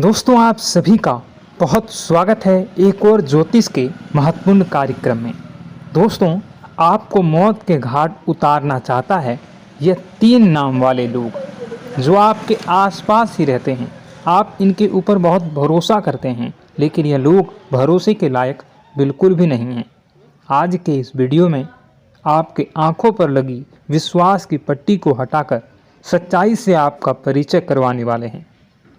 दोस्तों, आप सभी का बहुत स्वागत है एक और ज्योतिष के महत्वपूर्ण कार्यक्रम में। दोस्तों, आपको मौत के घाट उतारना चाहता है यह 3 नाम वाले लोग जो आपके आसपास ही रहते हैं। आप इनके ऊपर बहुत भरोसा करते हैं, लेकिन यह लोग भरोसे के लायक बिल्कुल भी नहीं हैं। आज के इस वीडियो में आपके आंखों पर लगी विश्वास की पट्टी को हटाकर सच्चाई से आपका परिचय करवाने वाले हैं।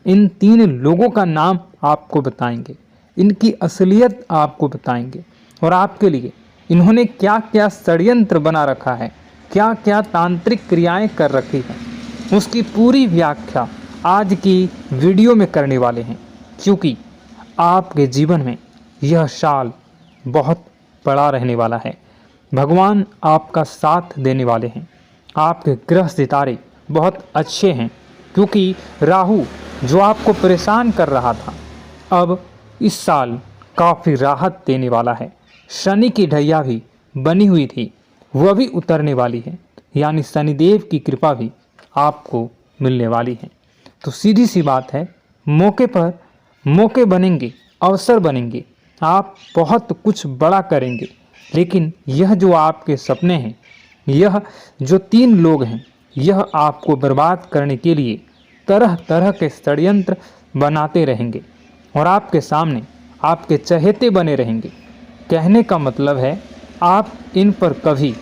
इन 3 लोगों का नाम आपको बताएंगे, इनकी असलियत आपको बताएंगे और आपके लिए इन्होंने क्या क्या षड्यंत्र बना रखा है, क्या क्या तांत्रिक क्रियाएं कर रखी हैं, उसकी पूरी व्याख्या आज की वीडियो में करने वाले हैं। क्योंकि आपके जीवन में यह साल बहुत बड़ा रहने वाला है। भगवान आपका साथ देने वाले हैं। आपके ग्रह सितारे बहुत अच्छे हैं, क्योंकि राहु जो आपको परेशान कर रहा था अब इस साल काफ़ी राहत देने वाला है। शनि की ढैया भी बनी हुई थी, वह भी उतरने वाली है, यानी शनिदेव की कृपा भी आपको मिलने वाली है। तो सीधी सी बात है, मौके पर मौके बनेंगे, अवसर बनेंगे, आप बहुत कुछ बड़ा करेंगे। लेकिन यह जो आपके सपने हैं, यह जो 3 लोग हैं, यह आपको बर्बाद करने के लिए तरह तरह के षड्यंत्र बनाते रहेंगे और आपके सामने आपके चहेते बने रहेंगे। कहने का मतलब है, आप इन पर कभी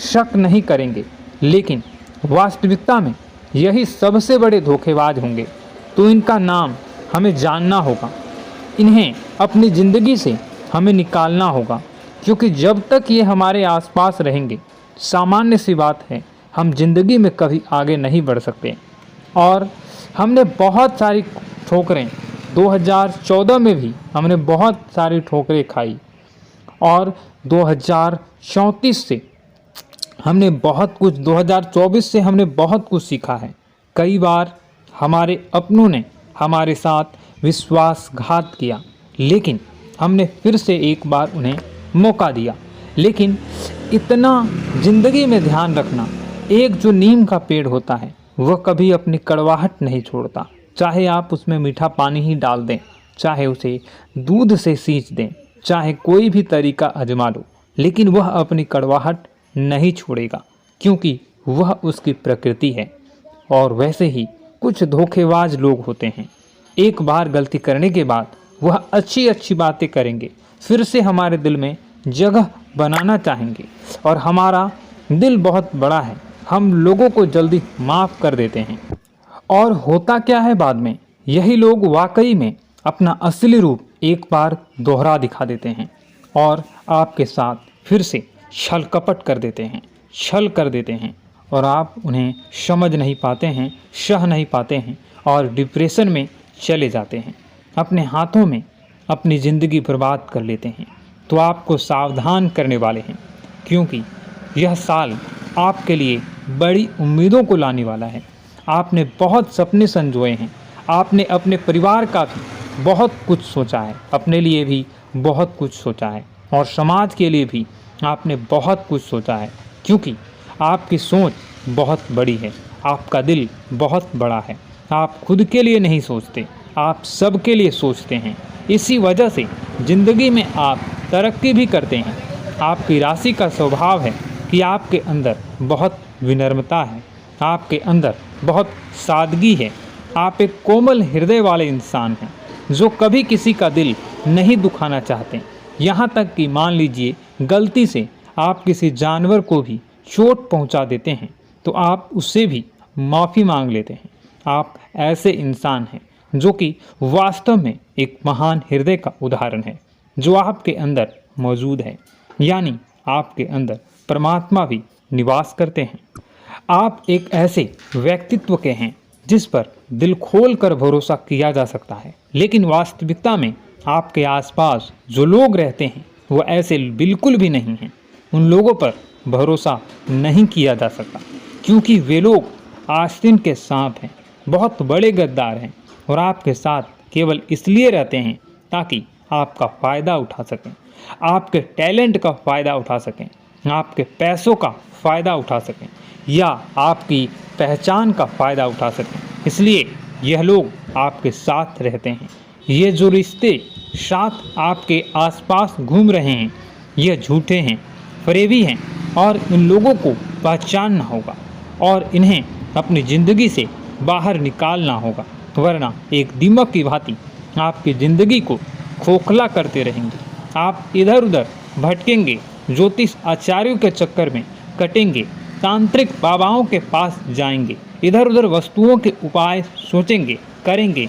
शक नहीं करेंगे, लेकिन वास्तविकता में यही सबसे बड़े धोखेबाज होंगे। तो इनका नाम हमें जानना होगा, इन्हें अपनी ज़िंदगी से हमें निकालना होगा, क्योंकि जब तक ये हमारे आसपास रहेंगे, सामान्य सी बात है, हम जिंदगी में कभी आगे नहीं बढ़ सकते। और हमने बहुत सारी ठोकरें 2014 में भी हमने बहुत सारी ठोकरें खाई, और 2034 से हमने बहुत कुछ 2024 से हमने बहुत कुछ सीखा है। कई बार हमारे अपनों ने हमारे साथ विश्वासघात किया, लेकिन हमने फिर से एक बार उन्हें मौका दिया। लेकिन इतना ज़िंदगी में ध्यान रखना, एक जो नीम का पेड़ होता है वह कभी अपनी कड़वाहट नहीं छोड़ता। चाहे आप उसमें मीठा पानी ही डाल दें, चाहे उसे दूध से सींच दें, चाहे कोई भी तरीका आजमा लो, लेकिन वह अपनी कड़वाहट नहीं छोड़ेगा, क्योंकि वह उसकी प्रकृति है। और वैसे ही कुछ धोखेबाज लोग होते हैं, एक बार गलती करने के बाद वह अच्छी अच्छी बातें करेंगे, फिर से हमारे दिल में जगह बनाना चाहेंगे। और हमारा दिल बहुत बड़ा है, हम लोगों को जल्दी माफ़ कर देते हैं। और होता क्या है बाद में, यही लोग वाकई में अपना असली रूप एक बार दोहरा दिखा देते हैं और आपके साथ फिर से छल कपट कर देते हैं, छल कर देते हैं, और आप उन्हें समझ नहीं पाते हैं, सह नहीं पाते हैं और डिप्रेशन में चले जाते हैं, अपने हाथों में अपनी ज़िंदगी बर्बाद कर लेते हैं। तो आपको सावधान करने वाले हैं, क्योंकि यह साल आपके लिए बड़ी उम्मीदों को लाने वाला है। आपने बहुत सपने संजोए हैं, आपने अपने परिवार का भी बहुत कुछ सोचा है, अपने लिए भी बहुत कुछ सोचा है, और समाज के लिए भी आपने बहुत कुछ सोचा है, क्योंकि आपकी सोच बहुत बड़ी है, आपका दिल बहुत बड़ा है। आप खुद के लिए नहीं सोचते, आप सबके लिए सोचते हैं। इसी वजह से ज़िंदगी में आप तरक्की भी करते हैं। आपकी राशि का स्वभाव है कि आपके अंदर बहुत विनम्रता है, आपके अंदर बहुत सादगी है। आप एक कोमल हृदय वाले इंसान हैं, जो कभी किसी का दिल नहीं दुखाना चाहते। यहाँ तक कि मान लीजिए गलती से आप किसी जानवर को भी चोट पहुँचा देते हैं, तो आप उससे भी माफ़ी मांग लेते हैं। आप ऐसे इंसान हैं जो कि वास्तव में एक महान हृदय का उदाहरण है, जो आपके अंदर मौजूद है, यानी आपके अंदर परमात्मा भी निवास करते हैं। आप एक ऐसे व्यक्तित्व के हैं जिस पर दिल खोल कर भरोसा किया जा सकता है, लेकिन वास्तविकता में आपके आसपास जो लोग रहते हैं वो ऐसे बिल्कुल भी नहीं हैं। उन लोगों पर भरोसा नहीं किया जा सकता, क्योंकि वे लोग आस्तीन के सांप हैं, बहुत बड़े गद्दार हैं, और आपके साथ केवल इसलिए रहते हैं ताकि आपका फ़ायदा उठा सकें, आपके टैलेंट का फ़ायदा उठा सकें, आपके पैसों का फ़ायदा उठा सकें, या आपकी पहचान का फ़ायदा उठा सकें। इसलिए यह लोग आपके साथ रहते हैं। ये जो रिश्ते साथ आपके आसपास घूम रहे हैं, ये झूठे हैं, फरेबी हैं और इन लोगों को पहचानना होगा और इन्हें अपनी ज़िंदगी से बाहर निकालना होगा, वरना एक दीमक की भांति आपकी ज़िंदगी को खोखला करते रहेंगे। आप इधर उधर भटकेंगे, ज्योतिष आचार्यों के चक्कर में कटेंगे, तांत्रिक बाबाओं के पास जाएंगे, इधर उधर वस्तुओं के उपाय सोचेंगे, करेंगे।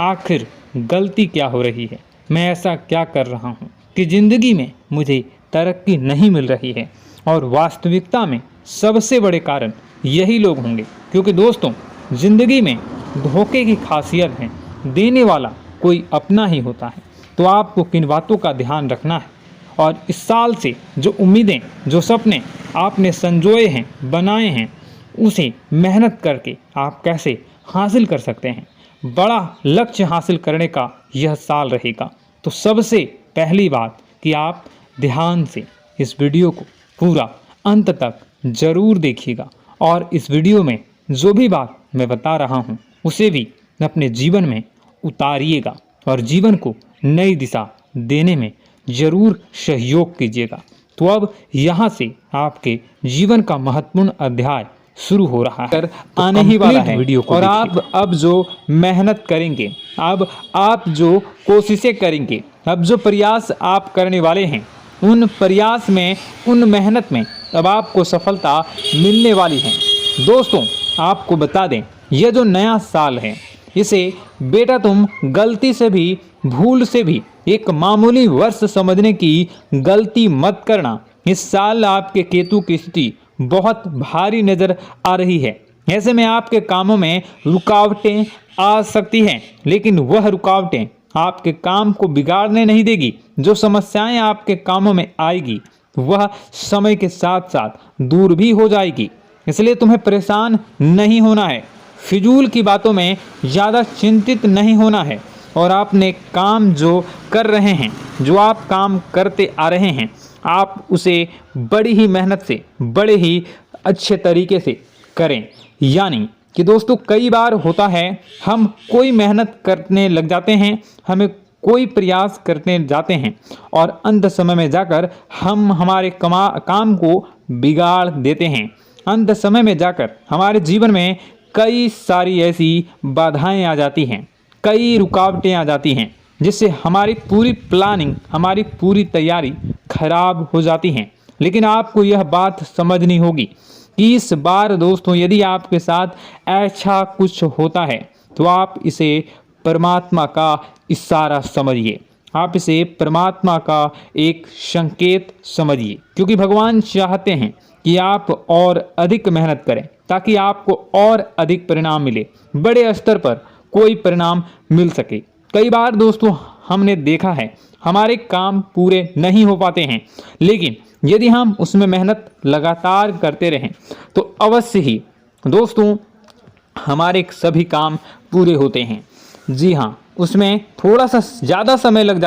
आखिर गलती क्या हो रही है? मैं ऐसा क्या कर रहा हूँ कि ज़िंदगी में मुझे तरक्की नहीं मिल रही है? और वास्तविकता में सबसे बड़े कारण यही लोग होंगे, क्योंकि दोस्तों ज़िंदगी में धोखे की खासियत है, देने वाला कोई अपना ही होता है। तो आपको किन बातों का ध्यान रखना है और इस साल से जो उम्मीदें, जो सपने आपने संजोए हैं, बनाए हैं, उसे मेहनत करके आप कैसे हासिल कर सकते हैं। बड़ा लक्ष्य हासिल करने का यह साल रहेगा। तो सबसे पहली बात कि आप ध्यान से इस वीडियो को पूरा अंत तक ज़रूर देखिएगा और इस वीडियो में जो भी बात मैं बता रहा हूँ उसे भी अपने जीवन में उतारिएगा और जीवन को नई दिशा देने में ज़रूर सहयोग कीजिएगा। तो अब यहाँ से आपके जीवन का महत्वपूर्ण अध्याय शुरू हो रहा है, तो आने ही वाला है वीडियो को। और आप अब जो मेहनत करेंगे, अब आप जो कोशिशें करेंगे, अब जो प्रयास आप करने वाले हैं, उन प्रयास में, उन मेहनत में अब आपको सफलता मिलने वाली है। दोस्तों आपको बता दें, यह जो नया साल है, इसे बेटा तुम गलती से भी, भूल से भी एक मामूली वर्ष समझने की गलती मत करना। इस साल आपके केतु की स्थिति बहुत भारी नज़र आ रही है। ऐसे में आपके कामों में रुकावटें आ सकती हैं, लेकिन वह रुकावटें आपके काम को बिगाड़ने नहीं देगी। जो समस्याएं आपके कामों में आएगी वह समय के साथ साथ दूर भी हो जाएगी। इसलिए तुम्हें परेशान नहीं होना है, फिजूल की बातों में ज़्यादा चिंतित नहीं होना है और आपने काम जो कर रहे हैं, जो आप काम करते आ रहे हैं, आप उसे बड़ी ही मेहनत से, बड़े ही अच्छे तरीके से करें। यानी कि दोस्तों कई बार होता है, हम कोई मेहनत करने लग जाते हैं, हमें कोई प्रयास करने जाते हैं और अंत समय में जाकर हम हमारे काम को बिगाड़ देते हैं। अंत समय में जाकर हमारे जीवन में कई सारी ऐसी बाधाएं आ जाती हैं, कई रुकावटें आ जाती हैं, जिससे हमारी पूरी प्लानिंग, हमारी पूरी तैयारी खराब हो जाती हैं। लेकिन आपको यह बात समझनी होगी कि इस बार दोस्तों यदि आपके साथ ऐसा कुछ होता है तो आप इसे परमात्मा का इशारा समझिए, आप इसे परमात्मा का एक संकेत समझिए, क्योंकि भगवान चाहते हैं कि आप और अधिक मेहनत करें ताकि आपको और अधिक परिणाम मिले, बड़े स्तर पर कोई परिणाम मिल सके। कई बार दोस्तों हमने देखा है हमारे काम पूरे नहीं हो पाते हैं, लेकिन यदि हम उसमें मेहनत लगातार करते रहें तो अवश्य ही दोस्तों हमारे सभी काम पूरे होते हैं। जी हाँ, उसमें थोड़ा सा ज़्यादा समय लग